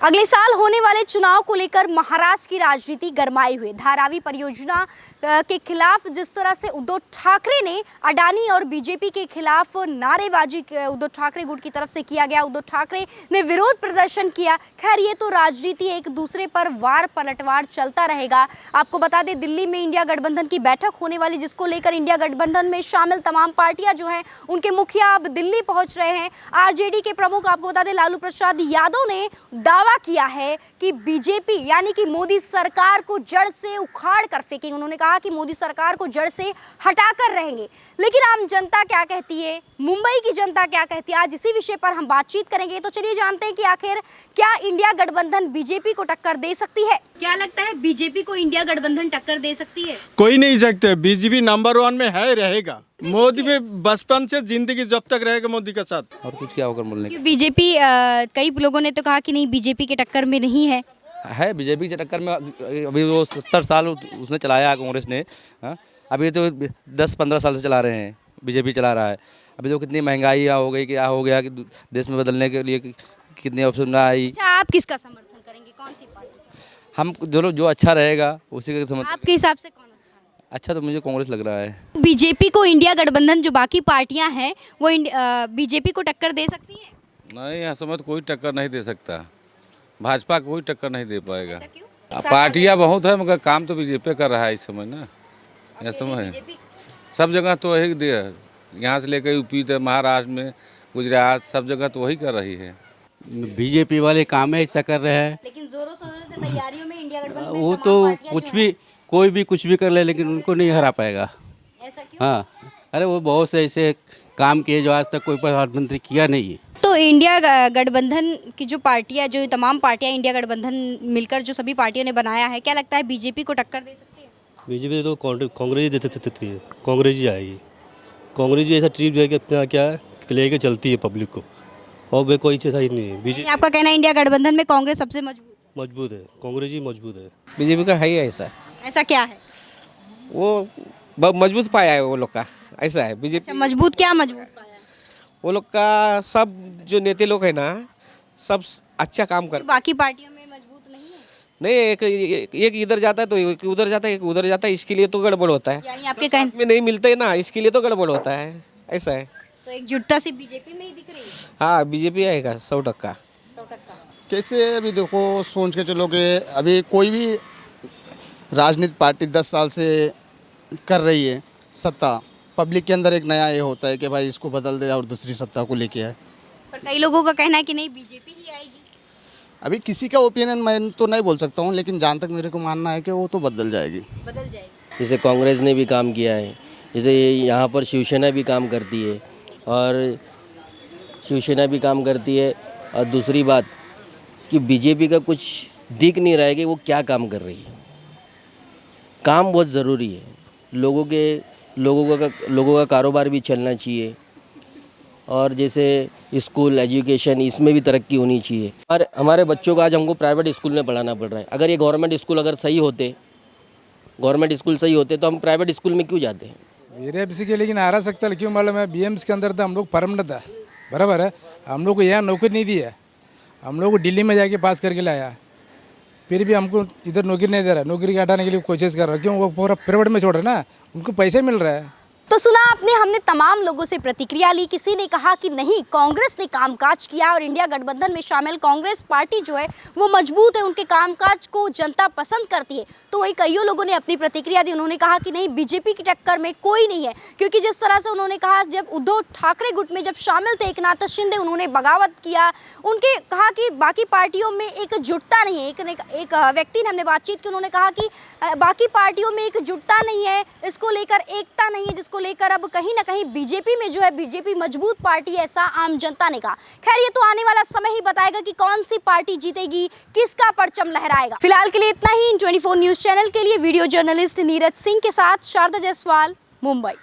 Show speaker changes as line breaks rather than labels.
अगले साल होने वाले चुनाव को लेकर महाराष्ट्र की राजनीति गरमाई हुई। धारावी परियोजना के खिलाफ जिस तरह से उद्धव ठाकरे ने अडानी और बीजेपी के खिलाफ नारेबाजी उद्धव ठाकरे गुट की तरफ से किया गया, उद्धव ठाकरे ने विरोध प्रदर्शन किया। खैर ये तो राजनीति एक दूसरे पर वार पलटवार चलता रहेगा। आपको बता दें दिल्ली में इंडिया गठबंधन की बैठक होने वाली, जिसको लेकर इंडिया गठबंधन में शामिल तमाम पार्टियां जो हैं उनके मुखिया अब दिल्ली पहुंच रहे हैं। आरजेडी के प्रमुख आपको बता दें लालू प्रसाद यादव ने दावा किया है कि बीजेपी यानी कि मोदी सरकार को जड़ से उखाड़ कर फेंकेंगे। उन्होंने कहा कि मोदी सरकार को जड़ से हटाकर रहेंगे। लेकिन आम जनता क्या कहती है, मुंबई की जनता क्या कहती है, आज इसी विषय पर हम बातचीत करेंगे। तो चलिए जानते हैं कि आखिर क्या इंडिया गठबंधन बीजेपी को टक्कर दे सकती है। क्या लगता है बीजेपी को इंडिया गठबंधन टक्कर दे सकती है? कोई
नहीं सकते। बीजेपी नंबर 1 में है, रहेगा। मोदी भी बचपन से जिंदगी जब तक रहेगा मोदी के साथ।
और कुछ क्या होकर बोलने के?
बीजेपी कई लोगों ने तो कहा कि नहीं बीजेपी के टक्कर में नहीं है।
बीजेपी के टक्कर में अभी वो 70 साल उसने चलाया कांग्रेस ने। अभी तो 10-15 साल से चला रहे हैं, बीजेपी चला रहा है। अभी तो कितनी महंगाई हो गई, क्या हो गया कि देश में बदलने के लिए कितनी ऑप्शन आई।
अच्छा, आप किसका समर्थन करेंगे, कौन सी पार्टी?
हम जो अच्छा रहेगा उसी का समर्थन।
आपके हिसाब से कौन
अच्छा? तो मुझे कांग्रेस लग रहा है।
बीजेपी को इंडिया गठबंधन जो बाकी पार्टियां हैं वो बीजेपी को टक्कर दे सकती हैं?
नहीं, यहाँ समय कोई टक्कर नहीं दे सकता। भाजपा कोई टक्कर नहीं दे पाएगा।
ऐसा क्यों?
पार्टियां बहुत है मगर काम तो बीजेपी कर रहा है इस समय ना। यह समय सब जगह तो वही दे, यहाँ से लेकर यूपी तक, महाराष्ट्र में, गुजरात, सब जगह तो वही कर रही है।
बीजेपी वाले काम है, ऐसा कर रहे हैं।
लेकिन जोरों शोरों से तैयारियों में इंडिया गठबंधन
वो तो कोई भी कुछ भी कर ले, लेकिन उनको नहीं हरा पाएगा।
ऐसा क्यों?
हाँ, अरे वो बहुत से ऐसे काम किए जो आज तक कोई प्रधानमंत्री किया नहीं है।
तो इंडिया गठबंधन की जो पार्टियां, जो तमाम पार्टियां इंडिया गठबंधन मिलकर जो सभी पार्टियों ने बनाया है, क्या लगता है बीजेपी को टक्कर दे सकती है?
बीजेपी तो कांग्रेस ही दे सकती है, कांग्रेस ही आएगी। कांग्रेस भी ऐसा ट्रीट है कि अपना क्या लेके चलती है पब्लिक को, और वे कोई चीज़ ही नहीं है। बीजेपी
आपका कहना है इंडिया गठबंधन में कांग्रेस सबसे
मजबूत है, कांग्रेस ही मजबूत है।
बीजेपी का है ही ऐसा।
ऐसा क्या है?
वो मजबूत पाया है वो लोग का, ऐसा है बीजेपी।
अच्छा, मजबूत क्या मजबूत पाया है?
वो लोग का सब जो नेता लोग है ना, सब अच्छा काम कर।
बाकी पार्टियों में मजबूत नहीं है?
नहीं, एक इधर जाता है तो एक उधर जाता है, एक उधर जाता है, इसके लिए तो गड़बड़ होता है।
यानी आपके कहने
में नहीं मिलते है ना, इसके लिए तो गड़बड़ होता है, ऐसा है।
तो एकजुटता से बीजेपी में ही दिख रही है।
हाँ, बीजेपी आएगा 100%।
कैसे अभी देखो, सोच के चलो कि अभी कोई भी राजनीतिक पार्टी 10 साल से कर रही है सत्ता, पब्लिक के अंदर एक नया ये होता है कि भाई इसको बदल दे और दूसरी सत्ता को लेके आए।
पर कई लोगों का कहना है कि नहीं बीजेपी ही आएगी।
अभी किसी का ओपिनियन मैं तो नहीं बोल सकता हूँ, लेकिन जहाँ तक मेरे को मानना है कि वो तो बदल जाएगी।
जैसे कांग्रेस ने भी काम किया है, जैसे यहाँ पर शिवसेना भी काम करती है, और शिवसेना भी काम करती है। और दूसरी बात कि बीजेपी का कुछ दिख नहीं रहा है कि वो क्या काम कर रही है। काम बहुत ज़रूरी है, लोगों का कारोबार भी चलना चाहिए, और जैसे स्कूल एजुकेशन इसमें भी तरक्की होनी चाहिए। और हमारे बच्चों को आज हमको प्राइवेट स्कूल में पढ़ाना पड़ रहा है। अगर ये गवर्नमेंट स्कूल अगर सही होते तो हम प्राइवेट स्कूल में क्यों जाते हैं?
बीजेपी के लेकिन आ रहा सकता है, क्यों मालूम है? बीएम्स के अंदर था, हम लोग परमानेंट था, बराबर है। हम लोग को यहाँ नौकरी नहीं दी है, हम लोग को दिल्ली में जाके पास करके लाया, फिर भी हमको इधर नौकरी नहीं दे रहा। नौकरी के हटाने के लिए कोशिश कर रहा है, क्यों? वो पूरा प्राइवेट में छोड़ रहे ना, उनको पैसे मिल रहा है।
तो सुना आपने, हमने तमाम लोगों से प्रतिक्रिया ली। किसी ने कहा कि नहीं कांग्रेस ने कामकाज किया और इंडिया गठबंधन में शामिल कांग्रेस पार्टी जो है वो मजबूत है, उनके कामकाज को जनता पसंद करती है। तो वही कईयों लोगों ने अपनी प्रतिक्रिया दी। उन्होंने कहा कि नहीं बीजेपी की टक्कर में कोई नहीं है, क्योंकि जिस तरह से उन्होंने कहा जब उद्धव ठाकरे गुट में जब शामिल थे एकनाथ शिंदे, उन्होंने बगावत किया। उनके कहा कि बाकी पार्टियों में एकजुटता नहीं है। एक व्यक्ति ने हमने बातचीत की, उन्होंने कहा कि बाकी पार्टियों में एकजुटता नहीं है, इसको लेकर एकता नहीं है, जिसको लेकर अब कहीं ना कहीं बीजेपी में जो है बीजेपी मजबूत पार्टी, ऐसा आम जनता ने कहा। खैर ये तो आने वाला समय ही बताएगा कि कौन सी पार्टी जीतेगी, किसका परचम लहराएगा। फिलहाल के लिए इतना ही। 24 न्यूज़ चैनल के लिए वीडियो जर्नलिस्ट नीरज सिंह के साथ शारदा जायसवाल, मुंबई।